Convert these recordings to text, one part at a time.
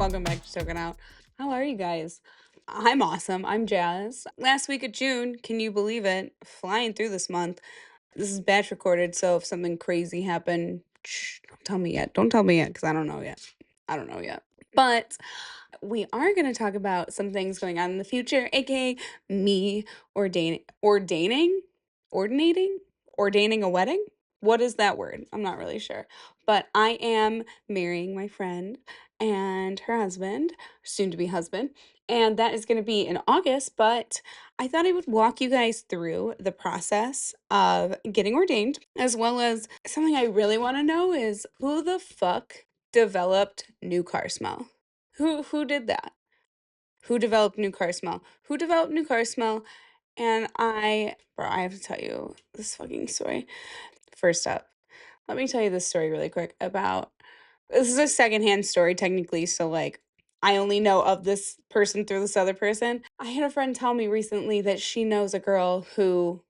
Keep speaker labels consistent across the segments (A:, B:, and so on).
A: Welcome back to Toke It Out. How are you guys? I'm awesome. I'm Jazz. Last week of June, can you believe it? Flying through this month. This is batch recorded, so if something crazy happened, don't tell me yet. Don't tell me yet, because I don't know yet. I don't know yet. But we are going to talk about some things going on in the future, aka me ordaining a wedding. What is that word? I'm not really sure. But I am marrying my friend and her husband, soon to be husband, and that is going to be in August. But I thought I would walk you guys through the process of getting ordained, as well as something I really want to know is who the fuck developed new car smell? Who did that? Who developed new car smell? Who developed new car smell? And I have to tell you this fucking story. First up, let me tell you this story really quick about this is a secondhand story technically, so like I only know of this person through this other person. I had a friend tell me recently that she knows a girl who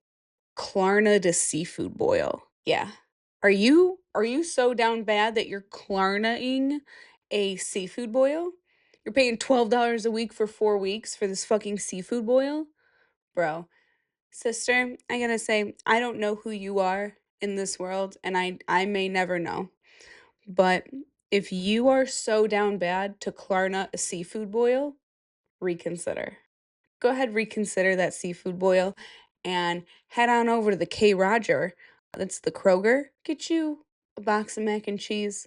A: Klarna a seafood boil. Yeah. Are you so down bad that you're Klarna-ing a seafood boil? You're paying $12 a week for 4 weeks for this fucking seafood boil? Bro, sister, I gotta say, I don't know who you are in this world, and I may never know. But if you are so down bad to Klarna a seafood boil, reconsider. Go ahead, reconsider that seafood boil and head on over to the K. Roger. That's the Kroger. Get you a box of mac and cheese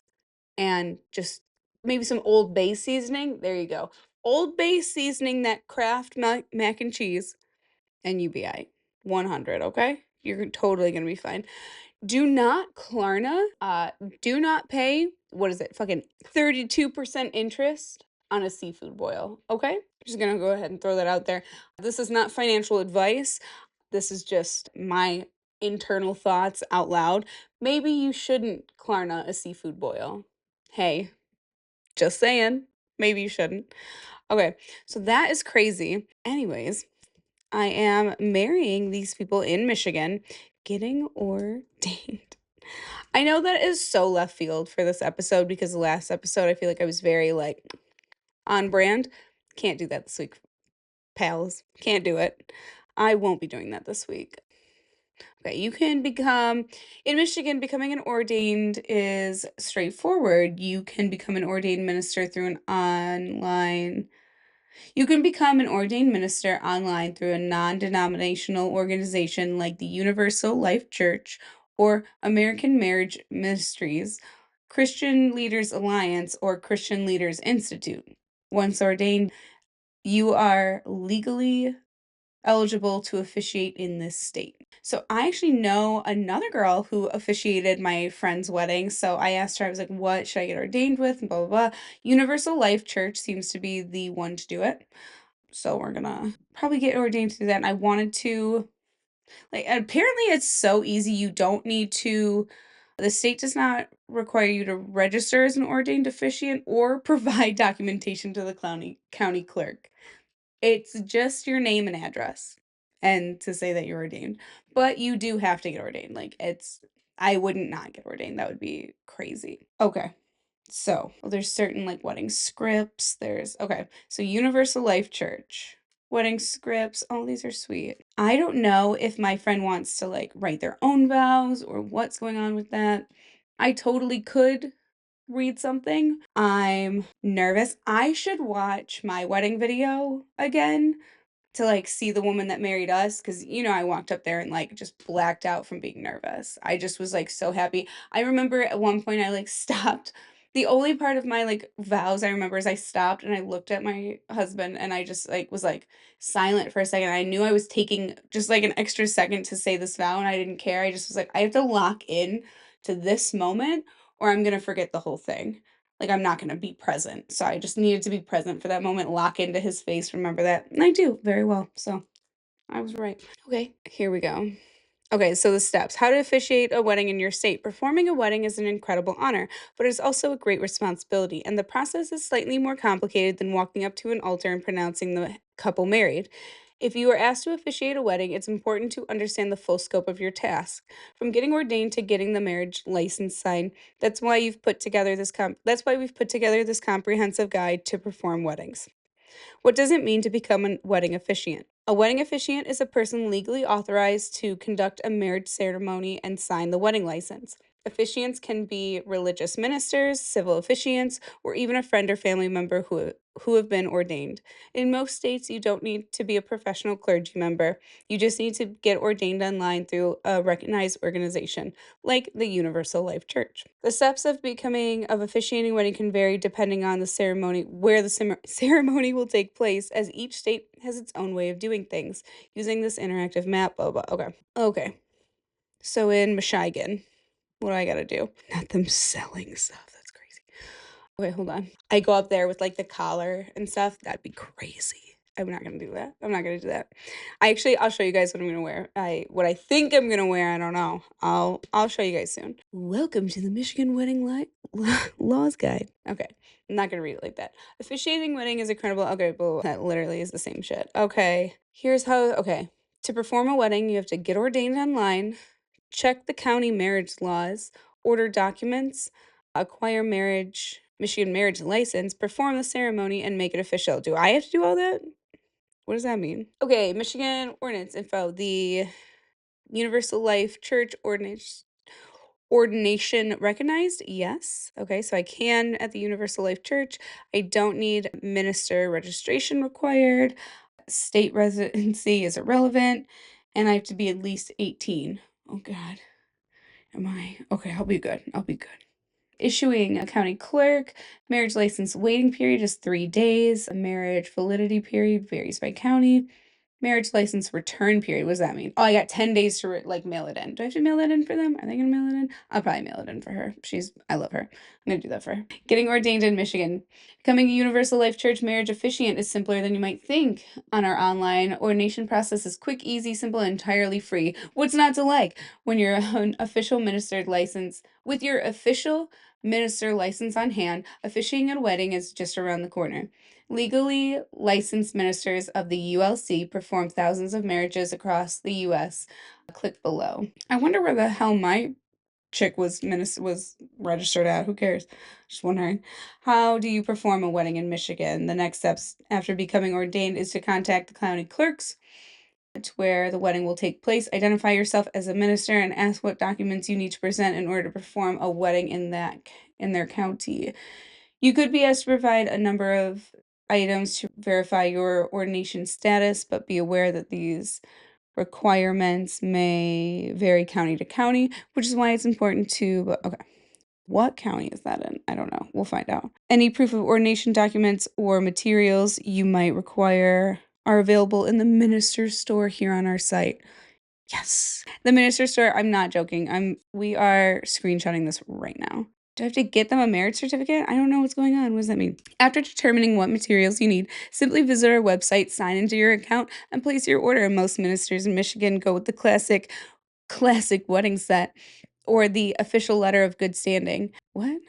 A: and just maybe some Old Bay seasoning. There you go. Old Bay seasoning that Kraft mac and cheese, and you be all right. 100, okay? You're totally gonna be fine. Do not Klarna, do not pay, what is it, fucking 32% interest on a seafood boil, okay? Just gonna go ahead and throw that out there. This is not financial advice. This is just my internal thoughts out loud. Maybe you shouldn't Klarna a seafood boil. Hey, just saying. Maybe you shouldn't. Okay, so that is crazy. Anyways, I am marrying these people in Michigan, getting ordained. I know that is so left field for this episode because the last episode I feel like I was very like on brand. Can't do that this week, pals. Can't do it. I won't be doing that this week. Okay, you can become in Michigan, becoming an ordained is straightforward. You can become an ordained minister through an online You can become an ordained minister online through a non denominational organization like the Universal Life Church or American Marriage Ministries, Christian Leaders Alliance, or Christian Leaders Institute. Once ordained, you are legally eligible to officiate in this state. So I actually know another girl who officiated my friend's wedding. So I asked her, I was like, what should I get ordained with? And blah, blah, blah. Universal Life Church seems to be the one to do it. So we're gonna probably get ordained to do that. And I wanted to, like, apparently it's so easy. You don't need to, the state does not require you to register as an ordained officiant or provide documentation to the county clerk. It's just your name and address and to say that you're ordained. But you do have to get ordained. Like, I wouldn't not get ordained. That would be crazy. Okay. So, well, there's certain like wedding scripts. So Universal Life Church, wedding scripts. Oh, these are sweet. I don't know if my friend wants to like write their own vows or what's going on with that. I totally could read something. I'm nervous. I should watch my wedding video again to like see the woman that married us because I walked up there and like just blacked out from being nervous. I just was like so happy. I remember at one point I like stopped. The only part of my like vows I remember is I stopped and I looked at my husband and I just like was like silent for a second. I knew I was taking just like an extra second to say this vow and I didn't care. I just was like, I have to lock in to this moment or I'm gonna forget the whole thing. Like, I'm not gonna be present, so I just needed to be present for that moment, lock into his face, remember that, and I do very well, so I was right. Okay, here we go. Okay, so the steps. How to officiate a wedding in your state. Performing a wedding is an incredible honor, but it is also a great responsibility, and the process is slightly more complicated than walking up to an altar and pronouncing the couple married. If you are asked to officiate a wedding, it's important to understand the full scope of your task, from getting ordained to getting the marriage license signed. That's why we've put together this comprehensive guide to perform weddings. What does it mean to become a wedding officiant? A wedding officiant is a person legally authorized to conduct a marriage ceremony and sign the wedding license. Officiants can be religious ministers, civil officiants, or even a friend or family member who have been ordained. In most states, you don't need to be a professional clergy member. You just need to get ordained online through a recognized organization, like the Universal Life Church. The steps of officiating wedding can vary depending on the ceremony, where the ceremony will take place, as each state has its own way of doing things. Using this interactive map, blah, blah, okay. Okay. So in Michigan, what do I gotta do? Not them selling stuff. That's crazy. Okay, hold on. I go up there with like the collar and stuff. That'd be crazy. I'm not gonna do that. I'm not gonna do that. I'll show you guys what I'm gonna wear. What I think I'm gonna wear, I don't know. I'll show you guys soon. Welcome to the Michigan Wedding Laws Guide. Okay, I'm not gonna read it like that. Officiating wedding is incredible. Okay, blah. That literally is the same shit. Okay, here's how. Okay, to perform a wedding, you have to get ordained online, check the county marriage laws, order documents, acquire Michigan marriage license, perform the ceremony, and make it official. Do I have to do all that? What does that mean? Okay, Michigan ordinance info. The Universal Life Church ordination recognized? Yes. Okay, so I can at the Universal Life Church. I don't need minister registration required. State residency is irrelevant, and I have to be at least 18. Oh God. Am I? Okay, I'll be good. I'll be good. Issuing a county clerk. Marriage license waiting period is 3 days. A marriage validity period varies by county. Marriage license return period. What does that mean? Oh, I got 10 days to mail it in. Do I have to mail that in for them? Are they gonna mail it in? I'll probably mail it in for her. I love her. I'm gonna do that for her. Getting ordained in Michigan. Becoming a Universal Life Church marriage officiant is simpler than you might think. On our online ordination process is quick, easy, simple, and entirely free. What's not to like when you're an official ministered license? With your official minister license on hand, officiating a wedding is just around the corner. Legally licensed ministers of the ULC perform thousands of marriages across the U.S. Click below. I wonder where the hell my chick was registered at. Who cares? Just wondering. How do you perform a wedding in Michigan? The next steps after becoming ordained is to contact the county clerks to where the wedding will take place. Identify yourself as a minister and ask what documents you need to present in order to perform a wedding in their county. You could be asked to provide a number of items to verify your ordination status, but be aware that these requirements may vary county to county, which is why it's important to, okay, what county is that in? I don't know. We'll find out. Any proof of ordination documents or materials you might require are available in the minister's store here on our site. Yes. The minister's store, I'm not joking. We are screenshotting this right now. Do I have to get them a marriage certificate? I don't know what's going on. What does that mean? After determining what materials you need, simply visit our website, sign into your account, and place your order. Most ministers in Michigan go with the classic wedding set or the official letter of good standing. What?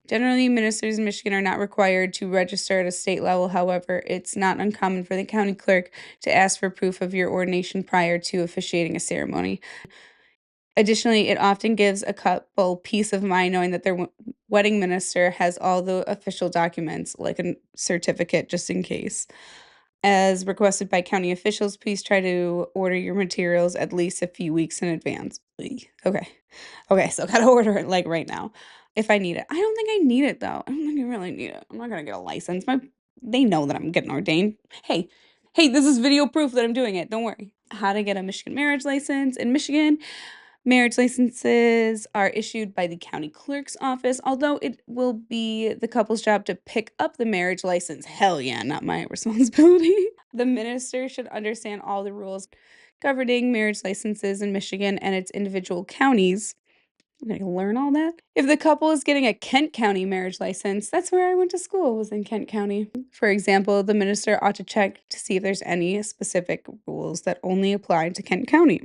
A: Generally, ministers in Michigan are not required to register at a state level. However, it's not uncommon for the county clerk to ask for proof of your ordination prior to officiating a ceremony. Additionally, it often gives a couple peace of mind knowing that their wedding minister has all the official documents, like a certificate, just in case. As requested by county officials, please try to order your materials at least a few weeks in advance. Okay. Okay, so gotta order it like right now if I need it. I don't think I need it though. I don't think I really need it. I'm not gonna get a license. They know that I'm getting ordained. Hey, this is video proof that I'm doing it. Don't worry. How to get a Michigan marriage license in Michigan. Marriage licenses are issued by the county clerk's office, although it will be the couple's job to pick up the marriage license. Hell yeah, not my responsibility. The minister should understand all the rules governing marriage licenses in Michigan and its individual counties. I'm gonna learn all that. If the couple is getting a Kent County marriage license, that's where I went to school, was in Kent County. For example, the minister ought to check to see if there's any specific rules that only apply to Kent County.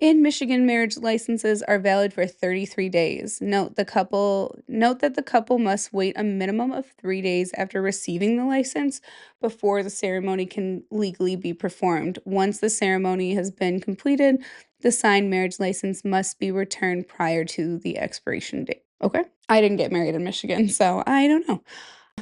A: In Michigan, marriage licenses are valid for 33 days. Note that the couple must wait a minimum of 3 days after receiving the license before the ceremony can legally be performed. Once the ceremony has been completed, the signed marriage license must be returned prior to the expiration date. Okay? I didn't get married in Michigan, so I don't know.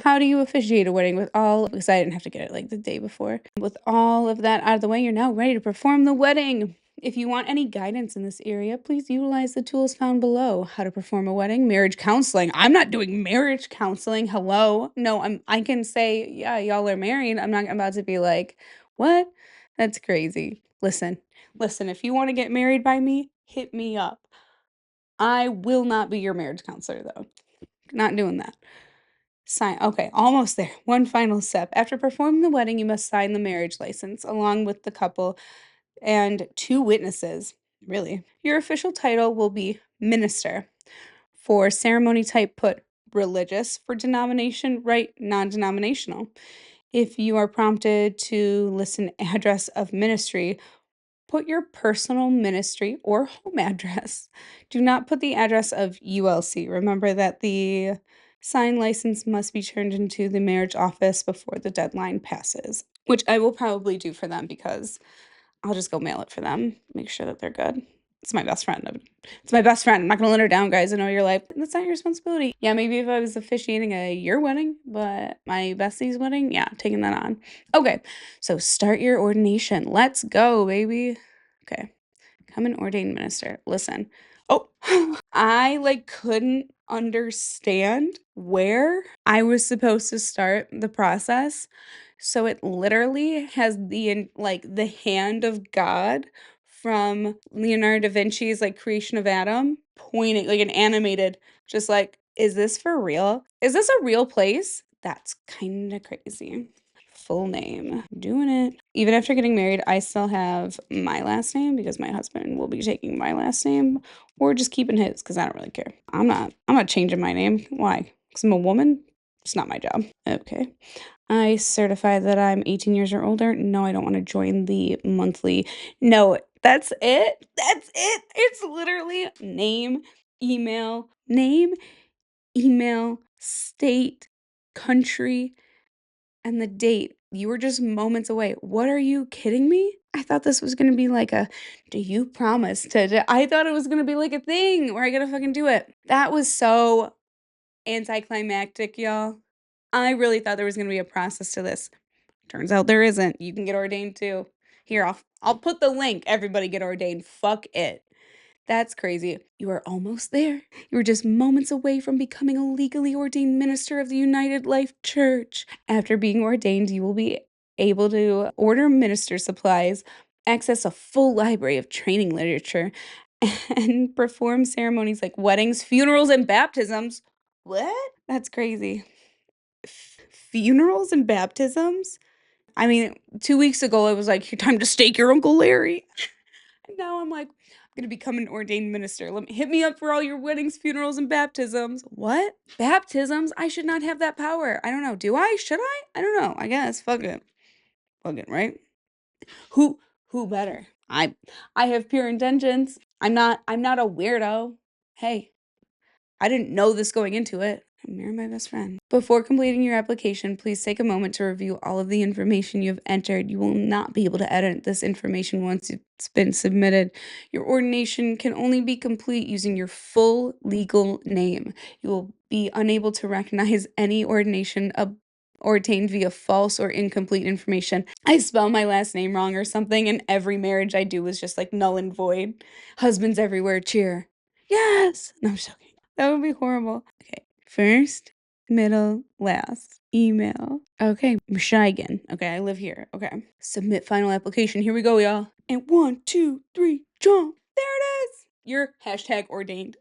A: How do you officiate a wedding because I didn't have to get it like the day before. With all of that out of the way, you're now ready to perform the wedding. If you want any guidance in this area, please utilize the tools found below. How to perform a wedding, marriage counseling. I'm not doing marriage counseling. Hello. No, I can say, yeah, y'all are married. I'm not about to be like, what? That's crazy. Listen, if you want to get married by me, hit me up. I will not be your marriage counselor though. Not doing that. Sign. Okay, almost there. One final step. After performing the wedding, you must sign the marriage license along with the couple and 2 witnesses. Really? Your official title will be minister. For ceremony type, put religious. For denomination, write non-denominational. If you are prompted to list an address of ministry, put your personal ministry or home address. Do not put the address of ULC. Remember that the signed license must be turned into the marriage office before the deadline passes, which I will probably do for them because I'll just go mail it for them, make sure that they're good. It's my best friend. It's my best friend. I'm not gonna let her down, guys. I know you're like, that's not your responsibility. Yeah, maybe if I was officiating your wedding, but my bestie's wedding, yeah, taking that on. Okay, so start your ordination. Let's go, baby. Okay, become an ordained minister. Listen. Oh, I like couldn't understand where I was supposed to start the process. So it literally has the hand of God from Leonardo da Vinci's like Creation of Adam pointing like an animated, just like, is this for real? Is this a real place? That's kind of crazy. Full name. Doing it. Even after getting married, I still have my last name because my husband will be taking my last name or just keeping his because I don't really care. I'm not changing my name. Why? Because I'm a woman? It's not my job. Okay. I certify that I'm 18 years or older. No, I don't want to join the monthly. No, that's it. That's it. It's literally name, email, state, country, and the date. You were just moments away. What are you kidding me? I thought this was gonna be like a, do you promise I thought it was gonna be like a thing where I gotta fucking do it. That was so anticlimactic, y'all. I really thought there was gonna be a process to this. Turns out there isn't. You can get ordained too. Here, I'll put the link. Everybody get ordained. Fuck it. That's crazy. You are almost there. You're just moments away from becoming a legally ordained minister of the United Life Church. After being ordained, you will be able to order minister supplies, access a full library of training literature, and perform ceremonies like weddings, funerals, and baptisms. What? That's crazy. Funerals and baptisms? I mean, 2 weeks ago, it was like, your time to stake your Uncle Larry. And now I'm like, I'm gonna become an ordained minister. Hit me up for all your weddings, funerals, and baptisms. What? Baptisms? I should not have that power. I don't know. Do I? Should I? I don't know. I guess. Fuck it. Fuck it, right? Who who better? I have pure intentions. I'm not a weirdo. Hey, I didn't know this going into it. Marry my best friend. Before completing your application, please take a moment to review all of the information you have entered. You will not be able to edit this information once it's been submitted. Your ordination can only be complete using your full legal name. You will be unable to recognize any ordination ordained via false or incomplete information. I spell my last name wrong or something, and every marriage I do is just like null and void. Husbands everywhere cheer. Yes! No, I'm just joking. That would be horrible. Okay. First, middle, last. Email. Okay. Michigan. Okay, I live here. Okay. Submit final application. Here we go, y'all. And 1, 2, 3, jump. There it is. You're #ordained.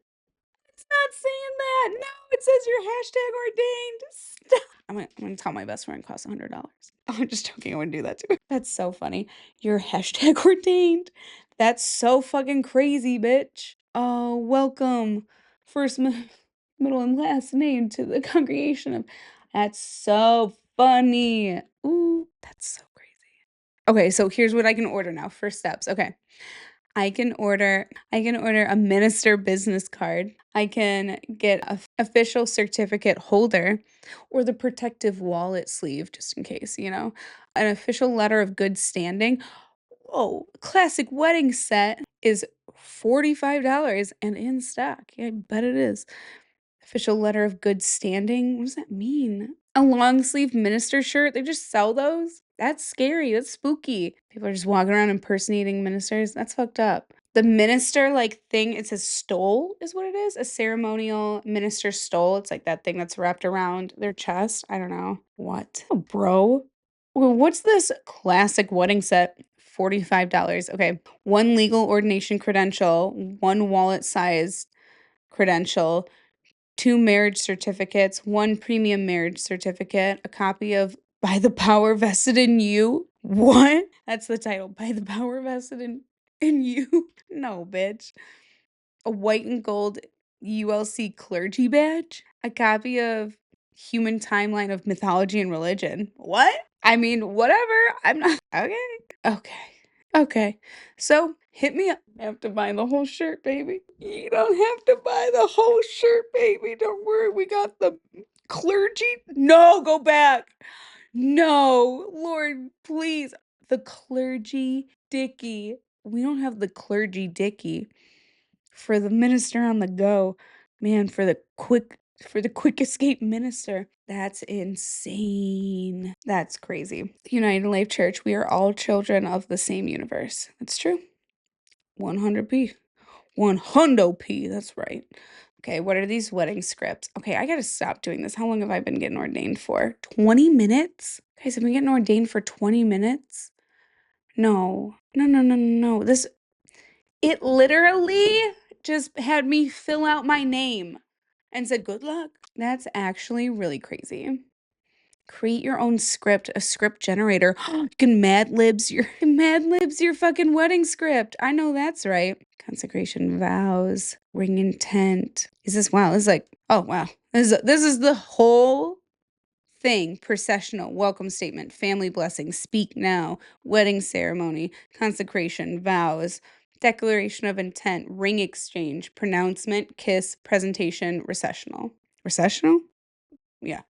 A: It's not saying that. No, it says you're #ordained. Stop. I'm gonna tell my best friend it costs $100. Oh, I'm just joking. I wouldn't do that too. That's so funny. You're #ordained. That's so fucking crazy, bitch. Oh, welcome. First, middle, and last name to the congregation of. That's so funny. Ooh, that's so crazy. Okay, so here's what I can order now. First steps. Okay. I can order a minister business card. I can get a official certificate holder or the protective wallet sleeve just in case, an official letter of good standing. Oh, classic wedding set is $45 and in stock. Yeah, I bet it is. Official letter of good standing? What does that mean? A long sleeve minister shirt? They just sell those? That's scary. That's spooky. People are just walking around impersonating ministers. That's fucked up. The minister like thing, it says stole is what it is. A ceremonial minister stole. It's like that thing that's wrapped around their chest. I don't know. What? Oh, bro. Well, what's this classic wedding set? $45. Okay. One legal ordination credential, one wallet size credential, two marriage certificates, one premium marriage certificate, a copy of By the Power Vested in You. What? That's the title. By the Power Vested in You. No, bitch. A white and gold ULC clergy badge, a copy of Human Timeline of Mythology and Religion. What? I mean, whatever. I'm not okay. Okay. Okay. So hit me up. You have to buy the whole shirt, baby. You don't have to buy the whole shirt, baby. Don't worry. We got the clergy. No, go back. No, Lord, please. The clergy dicky. We don't have the clergy dicky for the minister on the go. Man, for the quick escape minister. That's insane. That's crazy. The United Life Church, we are all children of the same universe. That's true. 100p. 100p. That's right. Okay, what are these wedding scripts? Okay, I gotta stop doing this. How long have I been getting ordained for? 20 minutes? Guys, I've been getting ordained for 20 minutes? No. No, no, no, no, no. It literally just had me fill out my name and said, good luck. That's actually really crazy. Create your own script, a script generator. You can Mad Libs your fucking wedding script. I know that's right. Consecration vows, ring intent. Wow, this is like, oh wow. This is the whole thing. Processional, welcome statement, family blessing, speak now, wedding ceremony, consecration, vows, declaration of intent, ring exchange, pronouncement, kiss, presentation, recessional. Recessional? Yeah.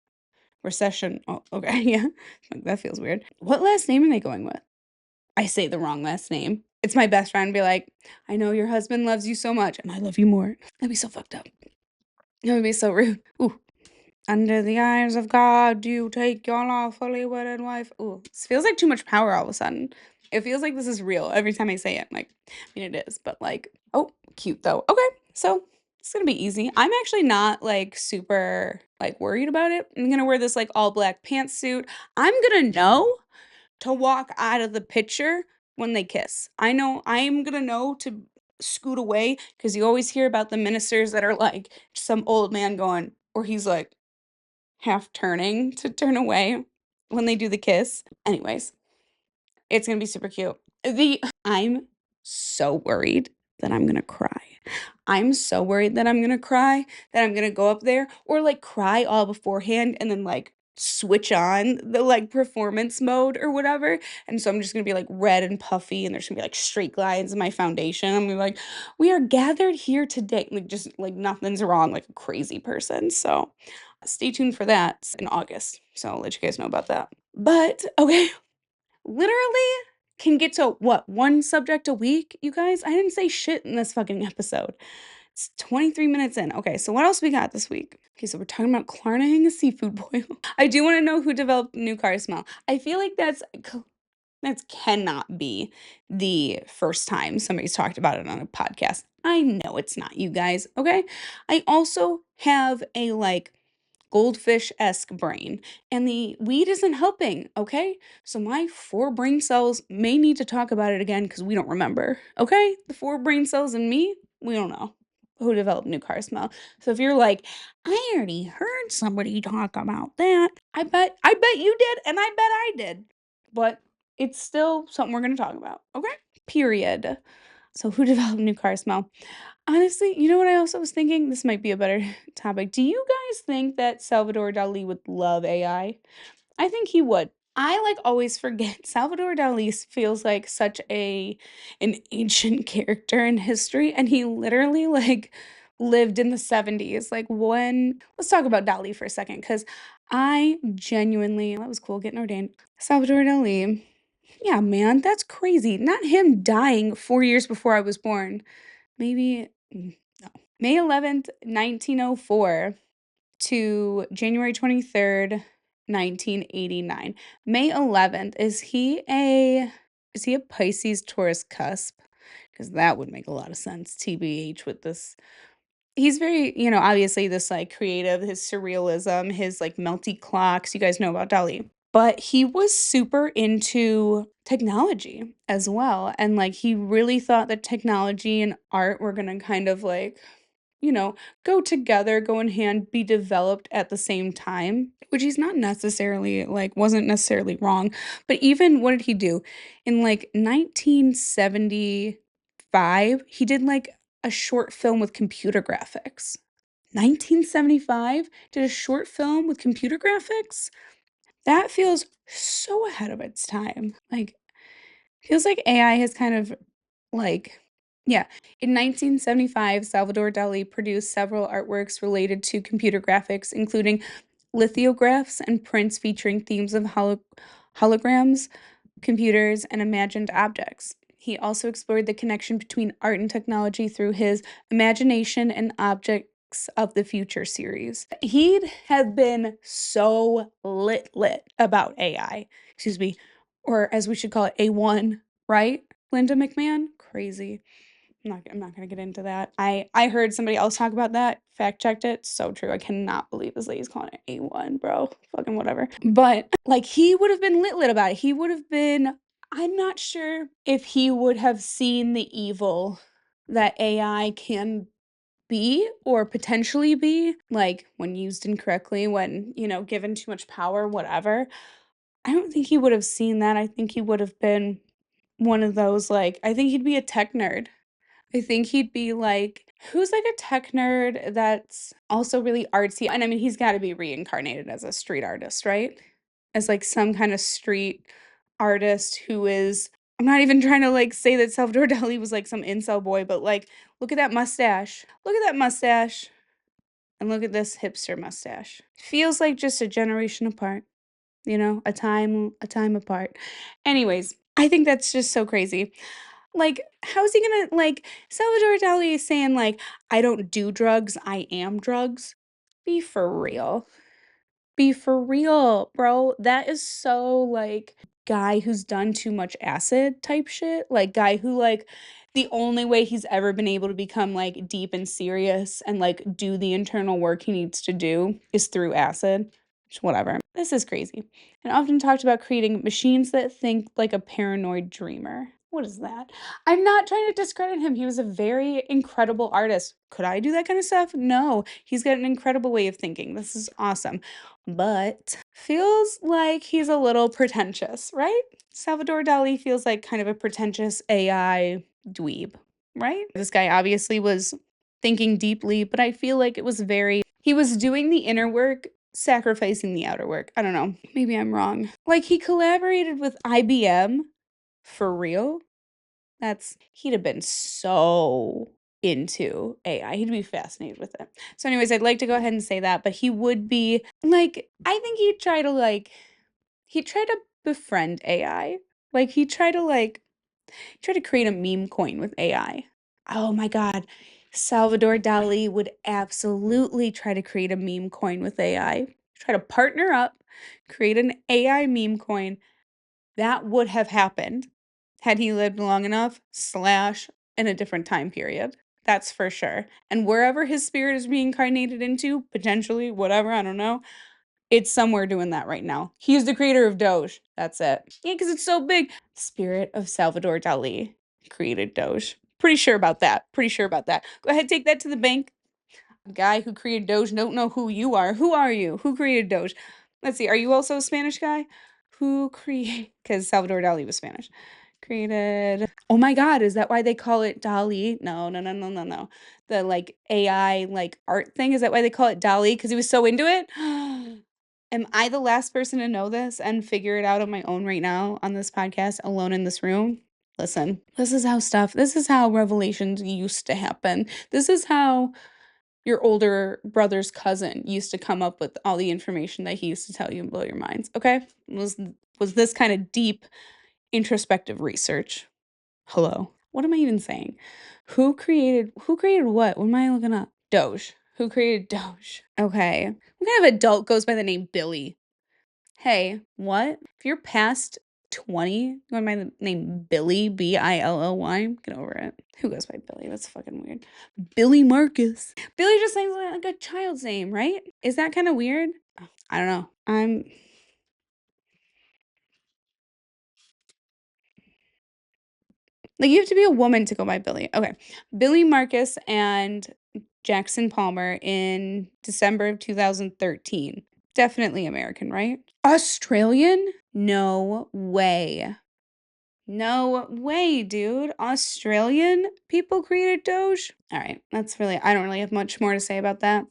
A: Recession. Oh, okay. Yeah. Like, that feels weird. What last name are they going with? I say the wrong last name. It's my best friend be like, I know your husband loves you so much, and I love you more. That'd be so fucked up. That would be so rude. Ooh. Under the eyes of God, you take your lawfully wedded wife. Ooh, this feels like too much power all of a sudden. It feels like this is real every time I say it. Like, I mean, it is, but like, oh, cute though. Okay, so it's gonna be easy. I'm actually not like super like worried about it. I'm gonna wear this like all black pantsuit. I'm gonna know to walk out of the picture when they kiss. I know I'm gonna know to scoot away because you always hear about the ministers that are like some old man going, or he's like half turning to turn away when they do the kiss. Anyways, it's gonna be super cute. I'm so worried that I'm gonna cry. I'm so worried that I'm gonna cry, that I'm gonna go up there or like cry all beforehand and then like switch on the like performance mode or whatever. And so I'm just gonna be like red and puffy and there's gonna be like straight lines in my foundation. I'm gonna be like, we are gathered here today. Like just like nothing's wrong, like a crazy person. So stay tuned for that. It's in August. So I'll let you guys know about that. But okay, literally can get to what, one subject a week, you guys? I didn't say shit in this fucking episode. It's 23 minutes in. Okay, so what else we got this week? Okay, so we're talking about Klarna-ing a seafood boil. I do want to know who developed the new car smell. I feel like that cannot be the first time somebody's talked about it on a podcast. I know it's not, you guys, okay? I also have a like goldfish-esque brain, and the weed isn't helping, okay? So my 4 brain cells may need to talk about it again because we don't remember, okay? The 4 brain cells in me, we don't know who developed new car smell. So if you're like, I already heard somebody talk about that, I bet you did, and I bet I did. But it's still something we're gonna talk about, okay? Period. So who developed new car smell? Honestly, you know what I also was thinking? This might be a better topic. Do you guys think that Salvador Dali would love AI? I think he would. I, like, always forget Salvador Dalí feels like such an ancient character in history, and he literally, like, lived in the '70s, like, when let's talk about Dali for a second, because I genuinely that was cool getting ordained. Salvador Dalí. Yeah, man, that's crazy. Not him dying 4 years before I was born. Maybe no. May 11th, 1904 to January 23rd, 1989. May 11th, is he a Pisces Taurus cusp? Because that would make a lot of sense, TBH with this. He's very, obviously this like creative, his surrealism, his like melty clocks. You guys know about Dali. But he was super into technology as well. And like he really thought that technology and art were gonna kind of like you know, go together, go in hand, be developed at the same time, which he's not necessarily like wasn't necessarily wrong. But even what did he do? In like 1975, he did like a short film with computer graphics. 1975 did a short film with computer graphics? That feels so ahead of its time. Like feels like AI has kind of like yeah. In 1975, Salvador Dali produced several artworks related to computer graphics, including lithographs and prints featuring themes of holograms, computers, and imagined objects. He also explored the connection between art and technology through his Imagination and Objects of the Future series. He'd have been so lit about AI, excuse me, or as we should call it, A1, right? Linda McMahon? Crazy. I'm not gonna get into that. I heard somebody else talk about that, fact checked it. So true. I cannot believe this lady's calling it A1, bro. Fucking whatever. But like he would have been lit about it. He would have been I'm not sure if he would have seen the evil that AI can be or potentially be, like when used incorrectly, when, given too much power, whatever. I don't think he would have seen that. I think he would have been one of those like I think he'd be a tech nerd. I think he'd be like who's like a tech nerd that's also really artsy? And I mean, he's gotta be reincarnated as a street artist, right? As like some kind of street artist who is I'm not even trying to like say that Salvador Dali was like some incel boy, but like, look at that mustache. Look at that mustache. And look at this hipster mustache. Feels like just a generation apart, a time apart. Anyways, I think that's just so crazy. Like, how is he gonna like, Salvador Dali is saying, like, "I don't do drugs, I am drugs." Be for real. Be for real, bro. That is so, like, guy who's done too much acid type shit, like, guy who, like, the only way he's ever been able to become, like, deep and serious and, like, do the internal work he needs to do is through acid. Just whatever. This is crazy. And often talked about creating machines that think like a paranoid dreamer. What is that? I'm not trying to discredit him. He was a very incredible artist. Could I do that kind of stuff? No. He's got an incredible way of thinking. This is awesome. But feels like he's a little pretentious, right? Salvador Dali feels like kind of a pretentious AI dweeb, right? This guy obviously was thinking deeply, but I feel like it was very he was doing the inner work, sacrificing the outer work. I don't know. Maybe I'm wrong. Like he collaborated with IBM for real. That's he'd have been so into AI. He'd be fascinated with it. So anyways, I'd like to go ahead and say that, but he would be like I think he'd try to befriend AI. Like he'd try to create a meme coin with AI. Oh my god. Salvador Dali would absolutely try to create a meme coin with AI. Try to partner up, create an AI meme coin. That would have happened had he lived long enough, slash, in a different time period. That's for sure. And wherever his spirit is reincarnated into, potentially, whatever, I don't know, it's somewhere doing that right now. He's the creator of Doge. That's it. Yeah, because it's so big. Spirit of Salvador Dali created Doge. Pretty sure about that. Pretty sure about that. Go ahead, take that to the bank. Guy who created Doge, don't know who you are. Who are you? Who created Doge? Let's see. Are you also a Spanish guy? Who created? Because Salvador Dali was Spanish. Created. Oh my God, is that why they call it Dali? No, no, no, no, no, no. The like AI like art thing. Is that why they call it Dali? Because he was so into it. Am I the last person to know this and figure it out on my own right now on this podcast, alone in this room? Listen, this is how revelations used to happen. This is how your older brother's cousin used to come up with all the information that he used to tell you and blow your minds, okay? Was this kind of deep introspective research. Hello. What am I even saying? Who created what? What am I looking up? Doge. Who created Doge? Okay. What kind of adult goes by the name Billy? Hey, what? If you're past 20, going by the name Billy, Billy, get over it. Who goes by Billy? That's fucking weird. Billy Marcus. Billy just sounds like a child's name, right? Is that kind of weird? I don't know. Like, you have to be a woman to go by Billy. Okay. Billy Marcus and Jackson Palmer in December of 2013. Definitely American, right? Australian? No way. No way, dude. Australian people created Doge? All right. I don't really have much more to say about that.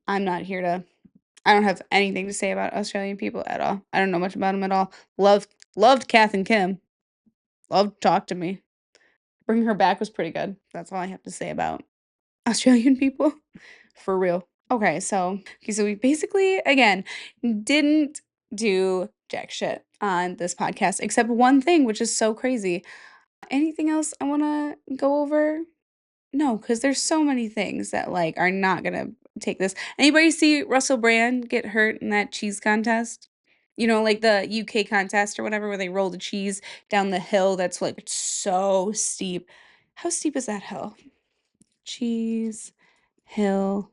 A: I'm not here to, I don't have anything to say about Australian people at all. I don't know much about them at all. Loved Kath and Kim. Loved to talk to me. Bringing her back was pretty good. That's all I have to say about Australian people. For real. Okay, so we basically, again, didn't do jack shit on this podcast except one thing, which is so crazy. Anything else I want to go over? No, because there's so many things that, like, are not gonna take this. Anybody see Russell Brand get hurt in that cheese contest? You know, like the UK contest or whatever, where they roll the cheese down the hill that's, like, so steep. How steep is that hill? Cheese hill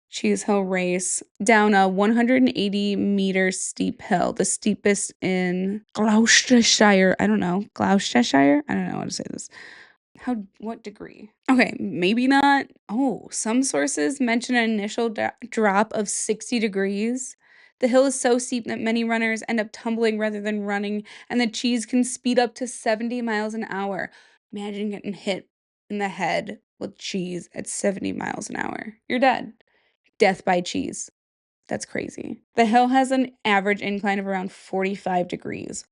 A: cheese hill race down a 180-meter steep hill, the steepest in Gloucestershire. I don't know. Gloucestershire? I don't know how to say this. What degree? Okay, maybe not. Oh, some sources mention an initial drop of 60 degrees. The hill is so steep that many runners end up tumbling rather than running, and the cheese can speed up to 70 miles an hour. Imagine getting hit in the head with cheese at 70 miles an hour. You're dead. Death by cheese. That's crazy. The hill has an average incline of around 45 degrees.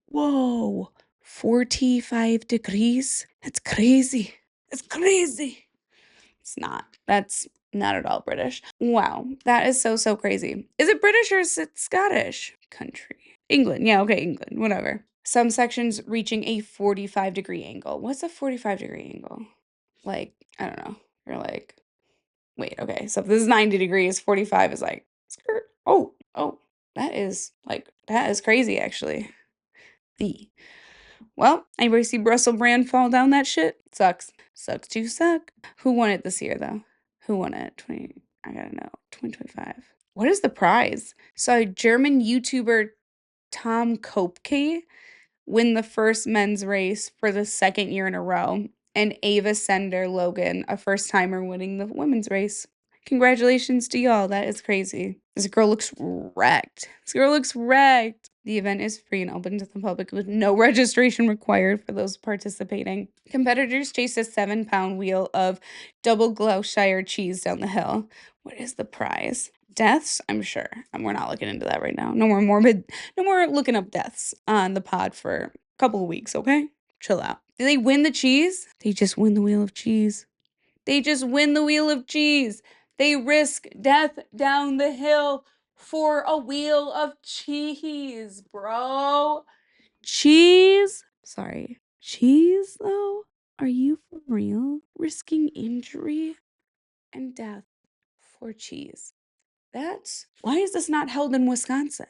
A: Whoa, 45 degrees? That's crazy. That's crazy. It's not. That's not at all British. Wow, that is so, so crazy. Is it British or is it Scottish? Country. England. Yeah, okay, England. Whatever. Some sections reaching a 45-degree angle. What's a 45-degree angle? Like, I don't know. You're like, wait, okay. So if this is 90 degrees, 45 is like, skirt. Oh, that is crazy, actually. The Well, anybody see Russell Brand fall down that shit? Sucks. Sucks to suck. Who won it this year, though? Who won it? I gotta know. 2025. What is the prize? So, German YouTuber Tom Kopke win the first men's race for the second year in a row, and Ava Sender Logan, a first timer, winning the women's race. Congratulations to y'all. That is crazy. This girl looks wrecked. This girl looks wrecked. The event is free and open to the public with no registration required for those participating. Competitors chase a 7-pound wheel of double Gloucestershire cheese down the hill. What is the prize? Deaths? I'm sure. We're not looking into that right now. No more looking up deaths on the pod for a couple of weeks, okay? Chill out. Do they win the cheese? They just win the wheel of cheese. They just win the wheel of cheese. They risk death down the hill for a wheel of cheese, bro. Cheese? Sorry. Cheese, though? Are you for real? Risking injury and death for cheese. Why is this not held in Wisconsin?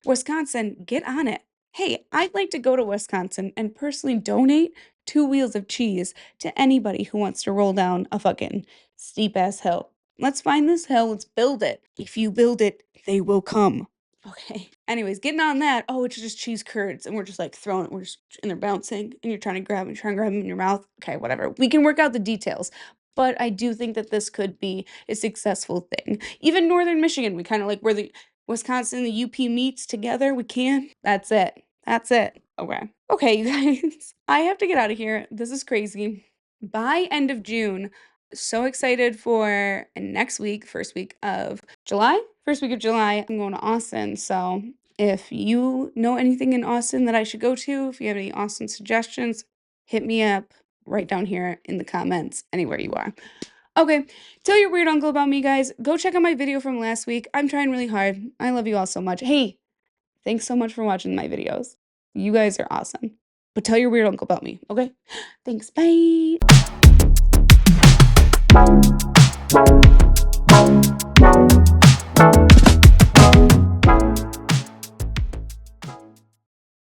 A: Wisconsin, get on it. Hey, I'd like to go to Wisconsin and personally donate 2 wheels of cheese to anybody who wants to roll down a fucking steep ass hill. Let's find this hill. Let's build it. If you build it, they will come. Okay. Anyways, getting on that. Oh, it's just cheese curds, and we're just like throwing it. And they're bouncing, and you're trying to grab them in your mouth. Okay, whatever. We can work out the details. But I do think that this could be a successful thing. Even Northern Michigan, we kind of like where the Wisconsin and the UP meets together. We can. That's it. That's it. Okay. Okay, you guys. I have to get out of here. This is crazy. By end of June, so excited for next week, first week of July. First week of July, I'm going to Austin. So if you know anything in Austin that I should go to, if you have any Austin suggestions, hit me up right down here in the comments, anywhere you are. Okay, tell your weird uncle about me, guys. Go check out my video from last week. I'm trying really hard. I love you all so much. Hey, thanks so much for watching my videos. You guys are awesome. But tell your weird uncle about me, okay? Thanks, bye.